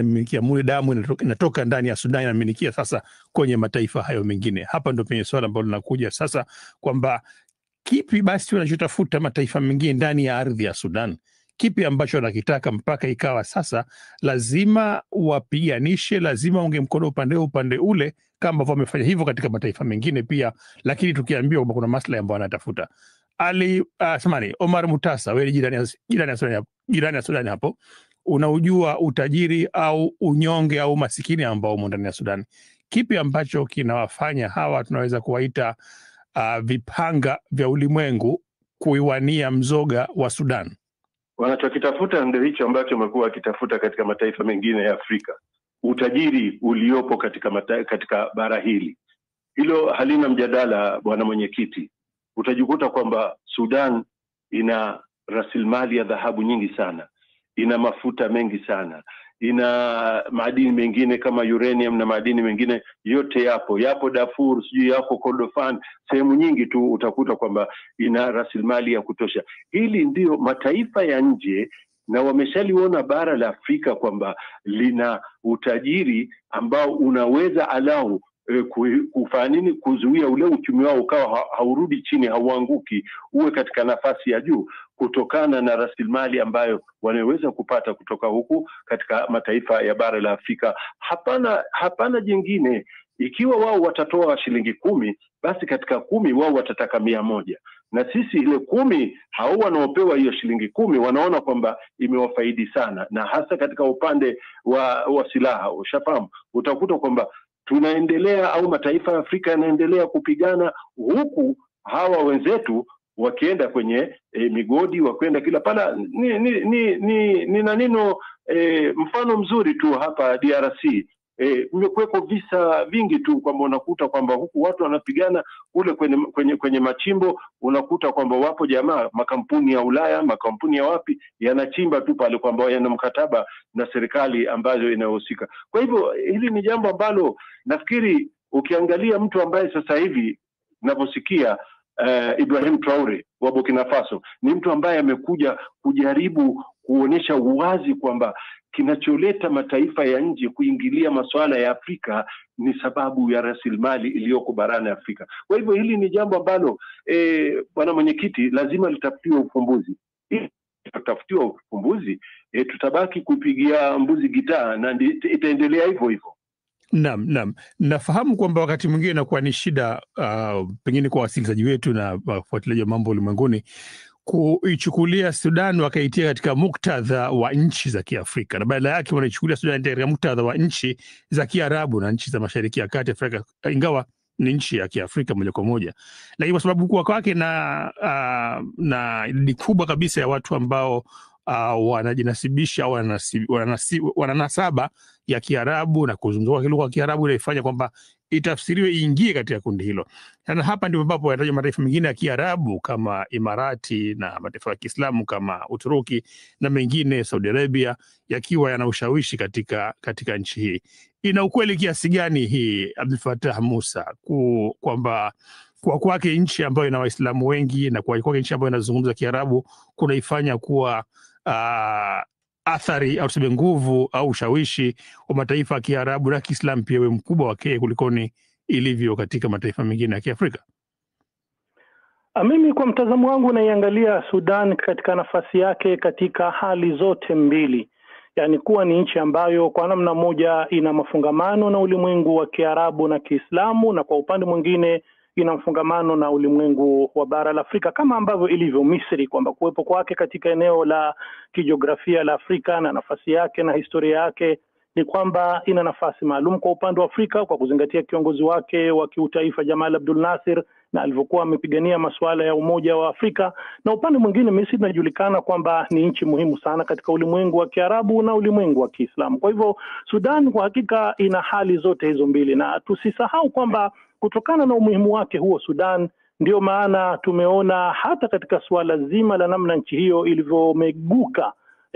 inamilikia mule, damu inatoka ndani ya Sudan inamilikia sasa kwenye mataifa hayo mengine. Hapa ndio penye swala ambalo linakuja sasa kwamba kipi basi wanachotafuta mataifa mengine ndani ya ardhi ya Sudan? Kipi ambacho wanakitaka mpaka ikawa sasa lazima wapiganishe, lazima waunge mkono upande ule, kama ambavyo wamefanya hivyo katika mataifa mengine pia, lakini tukiambiwa kwamba kuna maslahi ambayo wanatafuta. Omar Mutasa, wewe jirani ya Sudan hapo, unaujua utajiri au unyonge au masikini ambao umo ndani ya Sudan. Kipi ambacho kinawafanya hawa tunaweza kuwaita vipanga vya ulimwengu kuiwania mzoga wa Sudan? Wanachokitafuta ndio hicho ambacho wamekuwa wakitafuta katika mataifa mengine ya Afrika, utajiri uliopo katika bara hili. Hilo halina mjadala, bwana mwenyekiti. Utajikuta kwamba Sudan ina rasilimali ya dhahabu nyingi sana, ina mafuta mengi sana, ina madini mengine kama uranium na madini mengine yote yapo Darfur, yako Kordofan, sehemu nyingi tu utakuta kwamba ina rasilimali ya kutosha. Hili ndio mataifa ya nje, na wameshaliona bara la Afrika kwamba lina utajiri ambao unaweza kufanya nini, kuzuia ule uchumi wao ukawa haurudi chini, hauanguki, uwe katika nafasi ya juu, kutokana na rasilimali ambayo wanaweza kupata kutoka huku katika mataifa ya bara la Afrika. Hapana jingine. Ikiwa wao watatoa shilingi 10, basi katika 10 wao watataka 100, na sisi ile 10 hao wanaopewa hiyo shilingi 10 wanaona kwamba imewafaidi sana, na hasa katika upande wa silaha. Ushafahamu, utakuta kwamba tunaendelea au mataifa ya Afrika yanaendelea kupigana, huku hawa wenzetu wakienda kwenye migodi, wakwenda kila pala. Nina neno mfano mzuri tu hapa DRC. Imekuweko visa vingi tu kwamba unakuta kwamba huku watu wanapigana kule kwenye machimbo, unakuta kwamba wapo jamaa, makampuni ya Ulaya, makampuni ya wapi, yanachimba tu pale kwamba yana mkataba na serikali ambayo inayohusika. Kwa hivyo hili ni jambo ambalo nafikiri ukiangalia mtu ambaye sasa hivi ninavyosikia Ibrahim Traore wa Burkina Faso ni mtu ambaye amekuja kujaribu kuonesha uwazi kwamba kinacholeta mataifa ya nje kuingilia masuala ya Afrika ni sababu ya rasilimali iliyoko barani Afrika. Kwa hivyo hili ni jambo ambalo bwana mwenyekiti, lazima litafutiwe ufumbuzi. Tutafutiwa ufumbuzi, tutabaki kupigia mbuzi gitaa na itaendelea hivyo hivyo. Naam. Nafahamu kwamba wakati mwingine inakuwa ni shida pengine kwa wasikilizaji wetu na wafuatiliaji wa mambo ulimwenguni kuichukulia Sudan wakaitia katika muktadha wa nchi za Kiafrika, na badala yake wanaichukulia Sudan katika muktadha wa nchi za Kiarabu na nchi za Mashariki ya Kati Afrika, ingawa ni nchi ya Kiafrika moja kwa moja. Lakini kwa sababu kuwa kwake na idadi kubwa kabisa ya watu ambao wanajinasibisha au wananasaba ya Kiarabu na kuzungumza lugha ya Kiarabu, inaifanya kwamba itafsiriwe iingie katika kundi hilo. Na hapa ndipo ambapo yanataja mataifa mengine ya Kiarabu kama Imarati na mataifa ya Kiislamu kama Uturuki na mengine, Saudi Arabia, yakiwa yana ushawishi katika nchi hii. Ina ukweli kiasi gani hii, Abdul Fattah Musa, kwamba kwa kwake nchi ambayo ina Waislamu wengi na kwa kwake nchi ambayo inazungumza Kiarabu kunaifanya kuwa athari au tuseme nguvu au ushawishi wa mataifa ya Kiarabu na Kiislamu pia mkubwa wake kulikoni ilivyo katika mataifa mengine ya Kiafrika? Mimi kwa mtazamo wangu naiangalia Sudan katika nafasi yake katika hali zote mbili, yani kuwa ni nchi ambayo kwa namna moja ina mafungamano na ulimwengu wa Kiarabu na Kiislamu, na kwa upande mwingine ina mfungamano na ulimwengu wa bara la Afrika, kama ambavyo ilivyo Misri, kwamba kuwepo kwake katika eneo la kijiografia la Afrika na nafasi yake na historia yake ni kwamba ina nafasi maalum kwa upande wa Afrika, kwa kuzingatia kiongozi wake wa kiutaifa Jamal Abdul Nasir na alivyokuwa amepigania masuala ya umoja wa Afrika. Na upande mwingine Misri inajulikana kwamba ni nchi muhimu sana katika ulimwengu wa Kiarabu na ulimwengu wa Kiislamu. Kwa hivyo Sudan kwa hakika ina hali zote hizo mbili, na tusisahau kwamba kutokana na umuhimu wake huo Sudan, ndio maana tumeona hata katika suala zima la namna nchi hiyo ilivyomeguka,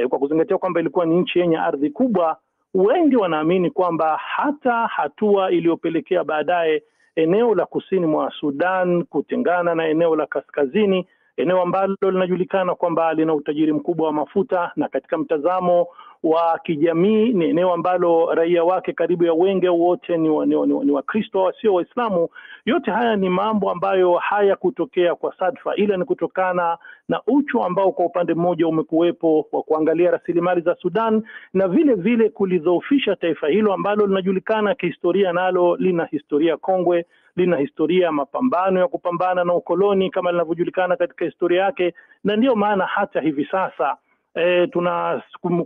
kwa kuzingatia kwamba ilikuwa ni nchi yenye ardhi kubwa, wengi wanaamini kwamba hata hatua iliyopelekea baadaye eneo la kusini mwa Sudan kutengana na eneo la kaskazini, eneo ambalo linajulikana kwamba lina utajiri mkubwa wa mafuta, na katika mtazamo wa kijamii, ni eneo ambalo raia wake karibu ya wengi au wote ni Wakristo wasio Waislamu. Yote haya ni mambo ambayo hayakutokea kwa sadfa, ila ni kutokana na uchu ambao kwa upande mmoja umekuwepo wa kuangalia rasilimali za Sudan na vile vile kulidhoofisha taifa hilo ambalo linajulikana kihistoria, nalo lina historia kongwe, lina historia mapambano ya kupambana na ukoloni kama linavyojulikana katika historia yake. Na ndio maana hata hivi sasa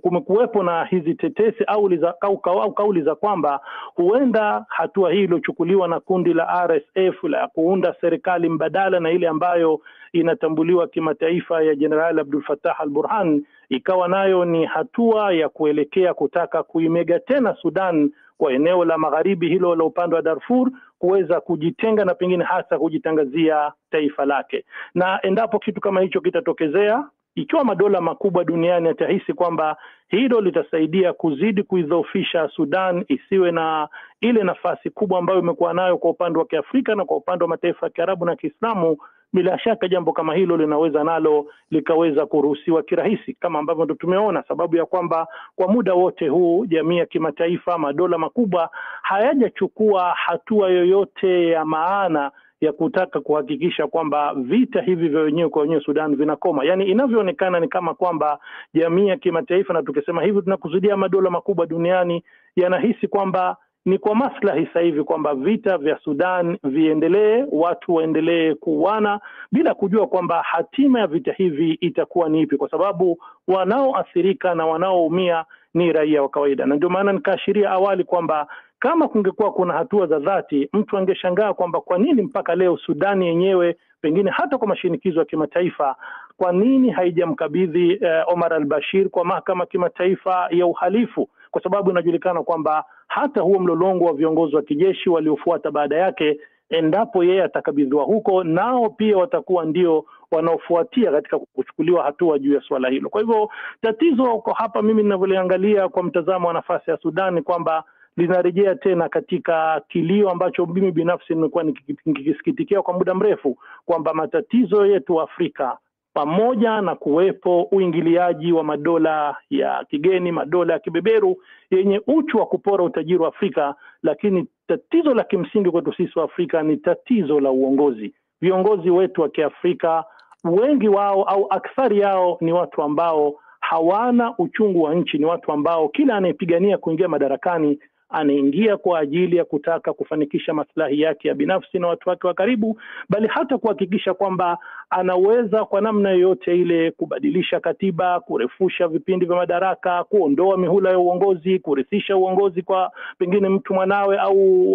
kumekuwepo na hizi tetesi au kauli za kwamba huenda hatua hii iliyochukuliwa na kundi la RSF la kuunda serikali mbadala na ile ambayo inatambuliwa kimataifa ya Jenerali Abdul Fattah al-Burhan ikawa nayo ni hatua ya kuelekea kutaka kuimega tena Sudan kwa eneo la magharibi hilo la upande wa Darfur, kuweza kujitenga na pengine hasa kujitangazia taifa lake. Na endapo kitu kama hicho kitatokezea, ikiwa madola makubwa duniani yatahisi kwamba hilo litasaidia kuzidi kuidhoofisha Sudan isiwe na ile nafasi kubwa ambayo imekuwa nayo kwa upande wa Kiafrika na kwa upande wa mataifa ya Kiarabu na Kiislamu, bila shaka jambo kama hilo linaweza nalo likaweza kuruhusiwa kirahisi, kama ambavyo ndo tumeona, sababu ya kwamba kwa muda wote huu jamii ya kimataifa, madola makubwa hayajachukua hatua yoyote ya maana ya kutaka kuhakikisha kwamba vita hivi vya wenyewe kwa wenyewe Sudan vinakoma. Yani inavyoonekana ni kama kwamba jamii ya kimataifa, na tukisema hivi tunakusudia madola makubwa duniani, yanahisi kwamba ni kwa maslahi sasa hivi kwamba vita vya Sudan viendelee, watu waendelee kuuana bila kujua kwamba hatima ya vita hivi itakuwa ni ipi, kwa sababu wanaoathirika na wanaoumia ni raia wa kawaida. Na ndio maana nikaashiria awali kwamba kama kungekuwa kuna hatua za dhati, mtu angeshangaa kwamba kwa nini mpaka leo Sudani yenyewe, pengine hata kwa mashinikizo ya kimataifa, kwa nini haijamkabidhi Omar al-Bashir kwa mahakama kimataifa ya uhalifu? Kwa sababu inajulikana kwamba hata huo mlolongo wa viongozi wa kijeshi waliofuata baada yake, endapo yeye atakabidhiwa huko, nao pia watakuwa ndio wanaofuatia katika kuchukuliwa hatua juu ya swala hilo. Kwa hivyo tatizo kwa hapa, mimi ninavyoliangalia kwa mtazamo wa nafasi ya Sudan, kwamba linarejea tena katika kilio ambacho mimi binafsi nimekuwa nikisikitikia kwa muda mrefu, kwamba matatizo yetu Afrika, pamoja na kuwepo uingiliaji wa madola ya kigeni, madola ya kibeberu yenye uchu wa kupora utajiri wa Afrika, lakini tatizo la kimsingi kwetu sisi wa Afrika ni tatizo la uongozi. Viongozi wetu wa Kiafrika, wengi wao au akthari yao ni watu ambao hawana uchungu wa nchi, ni watu ambao kila anayepigania kuingia madarakani anaingia kwa ajili ya kutaka kufanikisha maslahi yake ya binafsi na watu wake wa karibu, bali hata kuhakikisha kwamba anaweza kwa namna yoyote ile kubadilisha katiba, kurefusha vipindi vya madaraka, kuondoa mihula ya uongozi, kurithisha uongozi kwa pengine mtu mwanawe au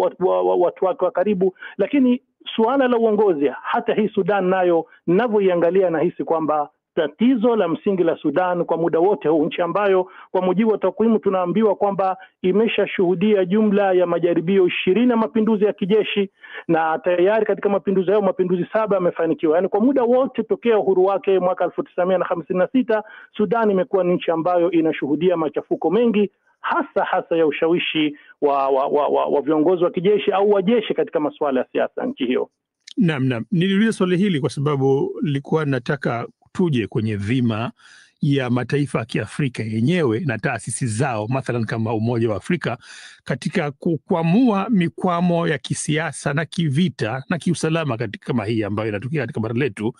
watu wake wa karibu. Lakini suala la uongozi, hata hii Sudan nayo ninavyoiangalia, nahisi kwamba tatizo la msingi la Sudan kwa muda wote huu, nchi ambayo kwa mujibu wa takwimu tunaambiwa kwamba imeshashuhudia jumla ya majaribio 20 ya mapinduzi ya kijeshi, na tayari katika mapinduzi hayo mapinduzi 7 yamefanikiwa. Yani kwa muda wote tokea uhuru wake mwaka 1956, Sudan imekuwa ni nchi ambayo inashuhudia machafuko mengi, hasa ya ushawishi wa viongozi wa kijeshi au wajeshi katika masuala ya siasa nchi hiyo. Naam. Niliuliza swali hili kwa sababu nilikuwa nataka tuje kwenye dhima ya mataifa ya Kiafrika yenyewe na taasisi zao, mathalan kama Umoja wa Afrika, katika kukwamua mikwamo ya kisiasa na kivita na kiusalama katika kama hii ambayo inatokea katika bara letu.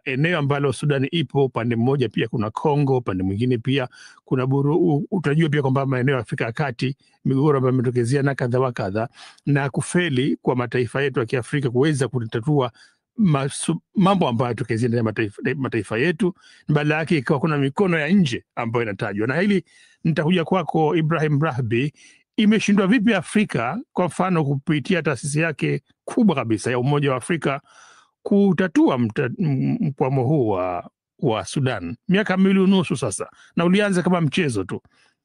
Eneo ambalo Sudani ipo, upande mmoja pia kuna Kongo, upande mwingine pia kuna utajua pia kwamba maeneo ya Afrika ya Kati, migogoro ambayo imetokezea na kadha wa kadha, na kufeli kwa mataifa yetu ya Kiafrika kuweza kutatua mambo ambayo yatokezea ndani ya mataifa yetu, badala yake ikawa kuna mikono ya nje ambayo inatajwa. Na hili nitakuja kwako Ibrahim Rahbi, imeshindwa vipi Afrika kwa mfano kupitia taasisi yake kubwa kabisa ya Umoja wa Afrika kutatua mkwamo huu wa Sudan? Miaka 2.5 sasa, na ulianza kama mchezo tu.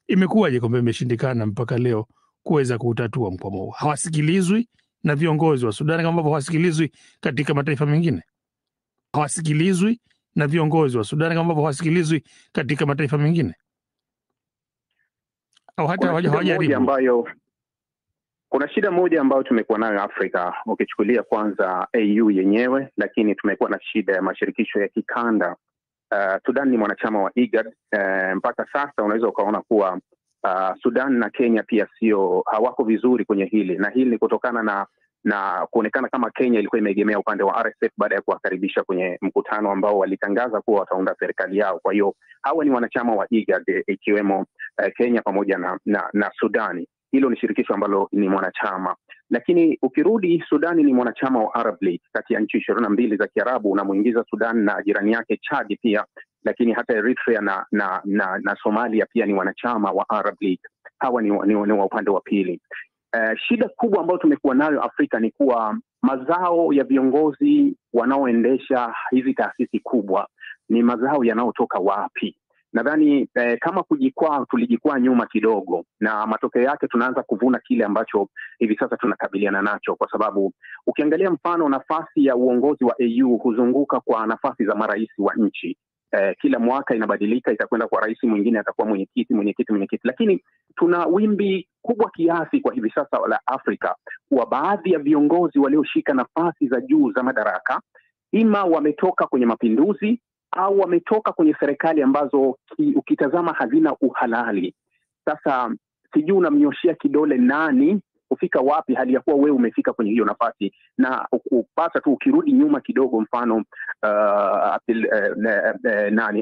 Imekuwaje kwamba imeshindikana mpaka leo kuweza kutatua mkwamo huu? Hawasikilizwi na viongozi wa Sudan kama ambavyo hawasikilizwi katika mataifa mengine? Hawasikilizwi na viongozi wa Sudan kama ambavyo hawasikilizwi katika mataifa mengine? Au hata hawajaribu? Kuna shida moja ambayo tumekuwa nayo Afrika, ukichukulia kwanza AU yenyewe, lakini tumekuwa na shida ya mashirikisho ya kikanda Sudan ni mwanachama wa IGAD. Mpaka sasa unaweza ukaona kuwa Sudan na Kenya pia hawako vizuri kwenye hili, na hili ni kutokana na kuonekana kama Kenya ilikuwa imeegemea upande wa RSF baada ya kuwakaribisha kwenye mkutano ambao walitangaza kuwa wataunda serikali yao. Kwa hiyo hawa ni wanachama wa IGAD, ikiwemo Kenya pamoja na Sudani. Hilo ni shirikisho ambalo ni mwanachama. Lakini ukirudi, Sudani ni mwanachama wa Arab League, kati ya nchi 22 za Kiarabu, unamuingiza Sudan na jirani yake Chad pia, lakini hata Eritrea na Somalia pia ni wanachama wa Arab League. Hawa ni wa upande wa pili. Shida kubwa ambayo tumekuwa nayo Afrika ni kuwa mazao ya viongozi wanaoendesha hizi taasisi kubwa ni mazao yanayotoka wapi? Nadhani kama tulijikwaa nyuma kidogo, na matokeo yake tunaanza kuvuna kile ambacho hivi sasa tunakabiliana nacho, kwa sababu ukiangalia mfano nafasi ya uongozi wa AU huzunguka kwa nafasi za marais wa nchi. Kila mwaka inabadilika, itakwenda kwa rais mwingine, atakuwa mwenyekiti, lakini tuna wimbi kubwa kiasi kwa hivi sasa la Afrika kwa baadhi ya viongozi walioshika nafasi za juu za madaraka, ima wametoka kwenye mapinduzi au wametoka kwenye serikali ambazo ukitazama hazina uhalali. Sasa sijui unamnyoshia kidole nani kufika wapi, hali ya kuwa wewe umefika kwenye hiyo nafasi. Na upata tu ukirudi nyuma kidogo, mfano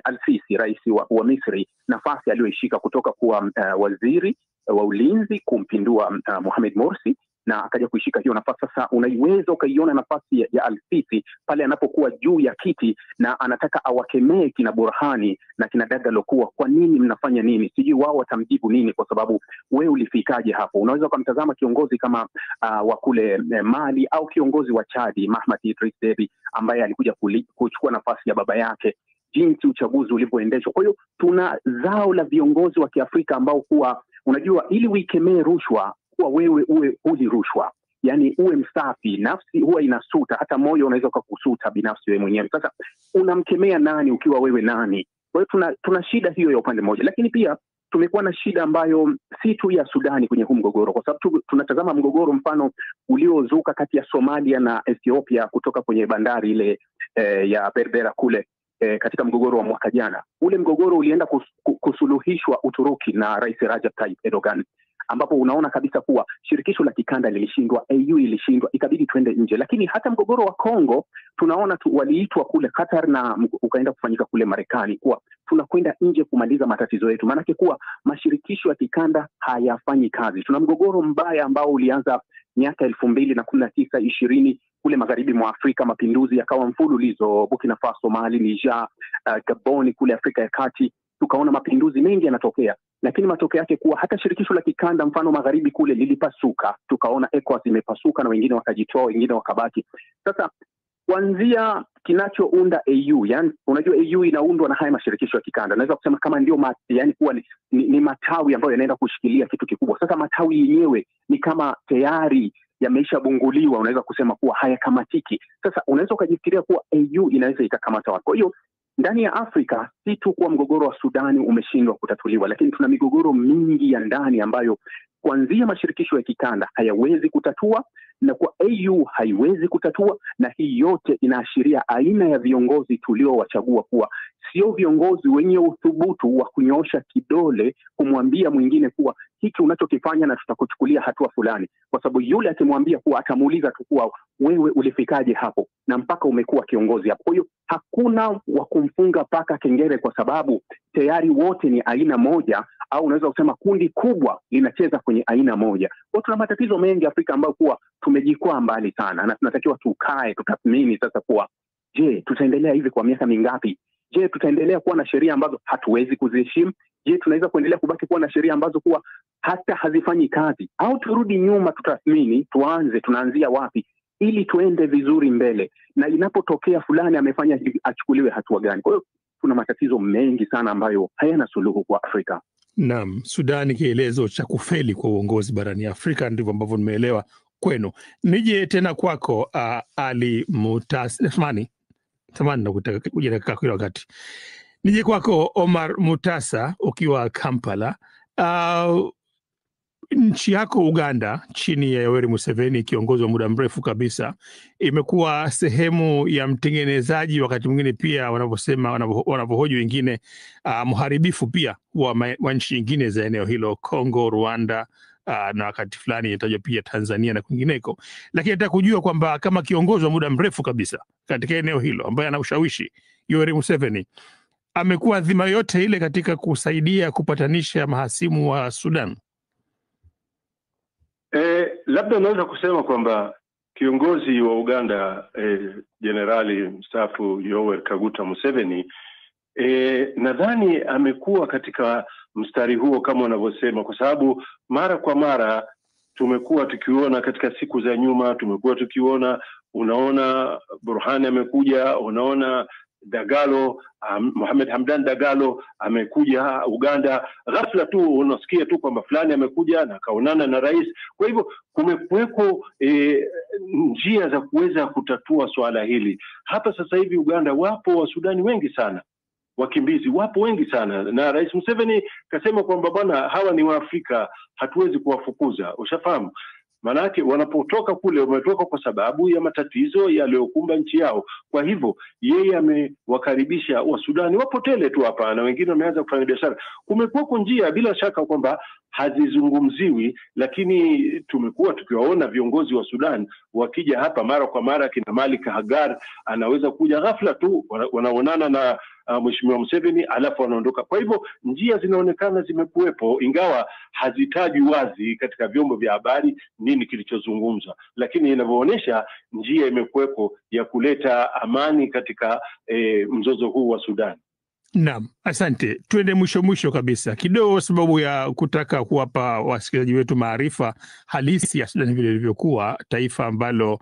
Al-Sisi, rais wa Misri, nafasi aliyoishika kutoka kuwa waziri wa ulinzi kumpindua Mohamed Morsi, na akaja kuishika hiyo nafasi. Sasa unaiweza ukaiona nafasi ya Al-Sisi pale anapokuwa juu ya kiti na anataka awakemee kina Burhani na kina Dagalo kuwa kwa nini mnafanya nini, sijui wao watamjibu nini, kwa sababu wewe ulifikaje hapo. Unaweza kumtazama kiongozi kama wa kule Mali au kiongozi wa Chadi Mahamat Idris Deby ambaye alikuja kuchukua nafasi ya baba yake, jinsi uchaguzi ulivyoendeshwa. Kwa hiyo tuna zao la viongozi wa Kiafrika ambao kuwa unajua, ili uikemee rushwa kuwa wewe uwe huli rushwa, yani uwe msafi. Nafsi huwa inasuta, hata moyo unaweza kukusuta binafsi wewe mwenyewe. Sasa unamkemea nani ukiwa wewe nani? Kwa hiyo tuna shida hiyo ya upande mmoja, lakini pia tumekuwa na shida ambayo si tu ya Sudani kwenye huu mgogoro, kwa sababu tunatazama mgogoro mfano uliozuka kati ya Somalia na Ethiopia kutoka kwenye bandari ile ya Berbera kule katika mgogoro wa mwaka jana. Ule mgogoro ulienda kusuluhishwa Uturuki na Rais Recep Tayyip Erdogan, ambapo unaona kabisa kuwa shirikisho la kikanda lilishindwa, AU ilishindwa, ikabidi twende nje. Lakini hata mgogoro wa Kongo tunaona waliitwa kule Qatar na ukaenda kufanyika kule Marekani, kuwa tunakwenda nje kumaliza matatizo yetu, maanake kuwa mashirikisho ya kikanda hayafanyi kazi. Tuna mgogoro mbaya ambao ulianza miaka 2019 20 kule magharibi mwa Afrika, mapinduzi yakawa mfululizo, Burkina Faso, Mali, Niger, Gabon kule Afrika ya Kati, tukaona mapinduzi mengi yanatokea, lakini matokeo yake kuwa hata shirikisho la kikanda mfano magharibi kule lilipasuka. Tukaona ECOWAS imepasuka na wengine wakajitoa, wengine wakabaki. Sasa kuanzia kinachounda AU, yani unajua AU inaundwa na haya mashirikisho ya kikanda, naweza kusema kama ndio yani kuwa ni matawi ambayo yanaenda kushikilia kitu kikubwa. Sasa matawi yenyewe ni kama tayari yameisha bunguliwa, unaweza kusema kuwa hayakamatiki. Sasa unaweza ukajifikiria kuwa AU inaweza ikakamata watu. Kwa hiyo ndani ya Afrika si tu kuwa mgogoro wa Sudani umeshindwa kutatuliwa, lakini tuna migogoro mingi ya ndani ambayo kuanzia mashirikisho ya kikanda hayawezi kutatua na kwa AU haiwezi kutatua, na hii yote inaashiria aina ya viongozi tuliowachagua kuwa sio viongozi wenye uthubutu wa kunyoosha kidole kumwambia mwingine kuwa hiki unachokifanya na tutakuchukulia hatua fulani, kwa sababu yule akimwambia kuwa atamuuliza tu kuwa wewe ulifikaje hapo na mpaka umekuwa kiongozi hapo. Kwa hiyo hakuna wa kumfunga paka kengele, kwa sababu tayari wote ni aina moja, au unaweza kusema kundi kubwa linacheza kwenye aina moja. Kwa tuna matatizo mengi Afrika ambayo kuwa tumejikwaa mbali sana, na tunatakiwa tukae tutathmini sasa kuwa je, tutaendelea hivi kwa miaka mingapi? Je, tutaendelea kuwa na sheria ambazo hatuwezi kuziheshimu? Je, tunaweza kuendelea kubaki kuwa na sheria ambazo kuwa hata hazifanyi kazi? Au turudi nyuma, tutathmini, tunaanzia wapi ili tuende vizuri mbele, na inapotokea fulani amefanya hivi achukuliwe hatua gani? Kwa hiyo tuna matatizo mengi sana ambayo hayana suluhu kwa Afrika. Naam, Sudani kielezo cha kufeli kwa uongozi barani Afrika, ndivyo ambavyo nimeelewa kwenu. Nije tena kwako Ali Mutasa, samani nakutaka kuja dakika kila wakati. Nije kwako Omar Mutasa ukiwa Kampala. Nchi yako Uganda chini ya Yoweri Museveni, kiongozi wa muda mrefu kabisa, imekuwa sehemu ya mtengenezaji, wakati mwingine pia wanavyosema, wanavyohoji wengine, mharibifu pia wa nchi nyingine za eneo hilo, Kongo, Rwanda, na wakati fulani inatajwa pia Tanzania na kwingineko. Lakini nataka kujua kwamba kama kiongozi wa muda mrefu kabisa katika eneo hilo ambaye ana ushawishi, Yoweri Museveni amekuwa dhima yote ile katika kusaidia kupatanisha mahasimu wa Sudan. Labda naweza kusema kwamba kiongozi wa Uganda Jenerali mstaafu Yoweri Kaguta Museveni nadhani amekuwa katika mstari huo kama wanavyosema, kwa sababu mara kwa mara tumekuwa tukiona katika siku za nyuma, tumekuwa tukiona, unaona Burhani amekuja, unaona Dagalo, Mohamed Hamdan Dagalo amekuja Uganda, ghafla tu unasikia tu kwamba fulani amekuja na kaonana na rais. Kwa hivyo kumekuweko njia za kuweza kutatua swala hili. Hapa sasa hivi Uganda wapo wa Sudani wengi sana, wakimbizi wapo wengi sana, na Rais Museveni kasema kwamba bwana, hawa ni Waafrika, hatuwezi kuwafukuza. Ushafahamu? Manake wanapotoka kule wametoka kwa sababu ya matatizo yaliyokumba nchi yao. Kwa hivyo yeye amewakaribisha Wasudani wapotele tu hapa, na wengine wameanza kufanya biashara. Kumekuwa njia bila shaka kwamba hazizungumziwi, lakini tumekuwa tukiwaona viongozi wa Sudan wakija hapa mara kwa mara. Kina Malik Hagar anaweza kuja ghafla tu, wanaonana na Mheshimiwa Museveni alafu wanaondoka. Kwa hivyo njia zinaonekana zimekuwepo, ingawa hazitajwi wazi katika vyombo vya habari nini kilichozungumzwa, lakini inavyoonyesha njia imekuwepo ya kuleta amani katika mzozo huu wa Sudan. Naam, asante. Tuende mwisho kabisa kidogo, sababu ya kutaka kuwapa wasikilizaji wetu maarifa halisi ya Sudan vile ilivyokuwa, taifa ambalo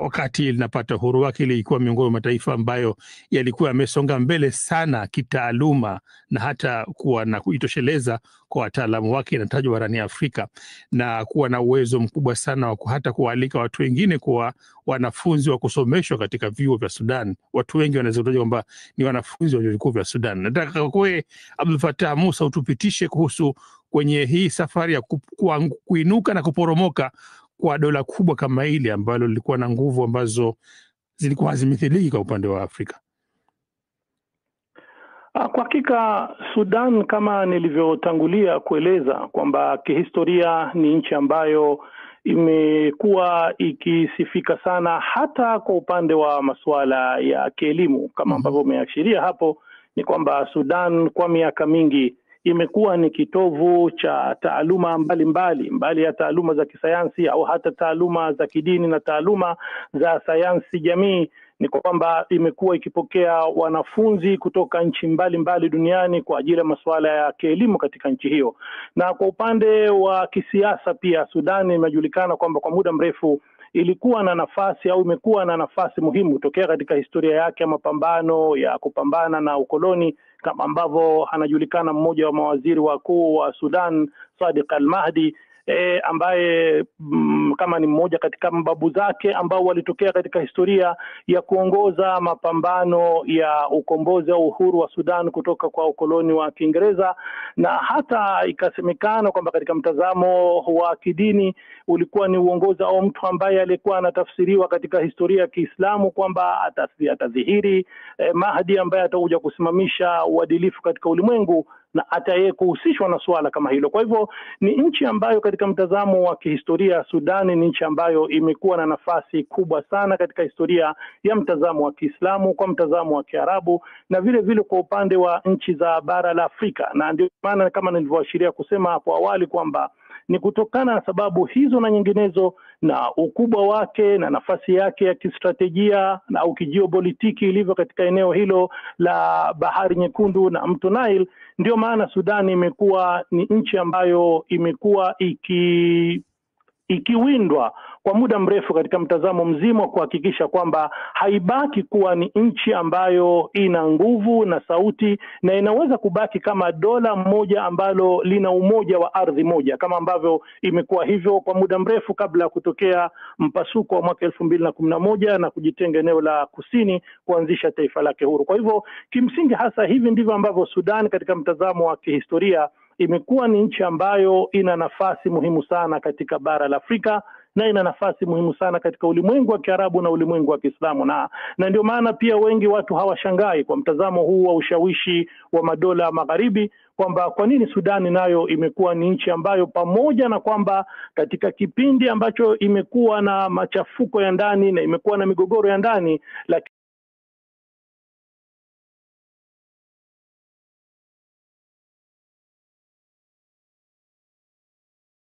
wakati linapata uhuru wake ilikuwa miongoni mwa mataifa ambayo yalikuwa yamesonga mbele sana kitaaluma na hata kuwa na kujitosheleza kwa wataalamu wake, inatajwa barani Afrika, na kuwa na uwezo mkubwa sana wa hata kualika watu wengine kuwa wanafunzi wa kusomeshwa katika vyuo vya Sudan. Watu wengi wanaweza kutaja kwamba ni wanafunzi wa vyuo vikuu vya Sudan. Nataka kwe Abdul Fattah Musa utupitishe kuhusu kwenye hii safari ya kuinuka na kuporomoka kwa dola kubwa kama hili ambalo lilikuwa na nguvu ambazo zilikuwa hazimithiliki kwa upande wa Afrika. Kwa hakika Sudan, kama nilivyotangulia kueleza, kwamba kihistoria ni nchi ambayo imekuwa ikisifika sana hata kwa upande wa masuala ya kielimu. Kama ambavyo umeashiria hapo, ni kwamba Sudan kwa miaka mingi imekuwa ni kitovu cha taaluma mbali ya taaluma za kisayansi au hata taaluma za kidini na taaluma za sayansi jamii. Ni kwamba imekuwa ikipokea wanafunzi kutoka nchi mbalimbali duniani kwa ajili ya masuala ya kielimu katika nchi hiyo. Na kwa upande wa kisiasa pia, Sudan imejulikana kwamba kwa muda mrefu ilikuwa na nafasi au imekuwa na nafasi muhimu kutokea katika historia yake ya mapambano ya kupambana na ukoloni, kama ambavyo anajulikana mmoja wa mawaziri wakuu wa Sudan, Sadiq al-Mahdi, ambaye kama ni mmoja katika mababu zake ambao walitokea katika historia ya kuongoza mapambano ya ukombozi au uhuru wa Sudan kutoka kwa ukoloni wa Kiingereza. Na hata ikasemekana kwamba katika mtazamo wa kidini ulikuwa ni uongozi au mtu ambaye alikuwa anatafsiriwa katika historia ya Kiislamu kwamba atadhihiri Mahdi ambaye atakuja kusimamisha uadilifu katika ulimwengu na ataye kuhusishwa na suala kama hilo. Kwa hivyo ni nchi ambayo katika mtazamo wa kihistoria, Sudani ni nchi ambayo imekuwa na nafasi kubwa sana katika historia ya mtazamo wa Kiislamu, kwa mtazamo wa Kiarabu, na vile vile kwa upande wa nchi za bara la Afrika. Na ndio maana kama nilivyoashiria kusema hapo awali kwamba ni kutokana na sababu hizo na nyinginezo na ukubwa wake na nafasi yake ya kistrategia na au kijiopolitiki ilivyo katika eneo hilo la Bahari Nyekundu na Mto Nile, ndio maana Sudan imekuwa ni nchi ambayo imekuwa ikiwindwa kwa muda mrefu katika mtazamo mzima wa kuhakikisha kwamba haibaki kuwa ni nchi ambayo ina nguvu na sauti na inaweza kubaki kama dola moja ambalo lina umoja wa ardhi moja, kama ambavyo imekuwa hivyo kwa muda mrefu kabla ya kutokea mpasuko wa mwaka 2011 na kujitenga eneo la kusini kuanzisha taifa lake huru. Kwa hivyo kimsingi hasa hivi ndivyo ambavyo Sudan katika mtazamo wa kihistoria imekuwa ni nchi ambayo ina nafasi muhimu sana katika bara la Afrika na ina nafasi muhimu sana katika ulimwengu wa Kiarabu na ulimwengu wa Kiislamu, na ndio maana pia wengi watu hawashangai kwa mtazamo huu wa ushawishi wa madola ya magharibi kwamba kwa nini Sudani nayo imekuwa ni nchi ambayo pamoja na kwamba katika kipindi ambacho imekuwa na machafuko ya ndani na imekuwa na migogoro ya ndani,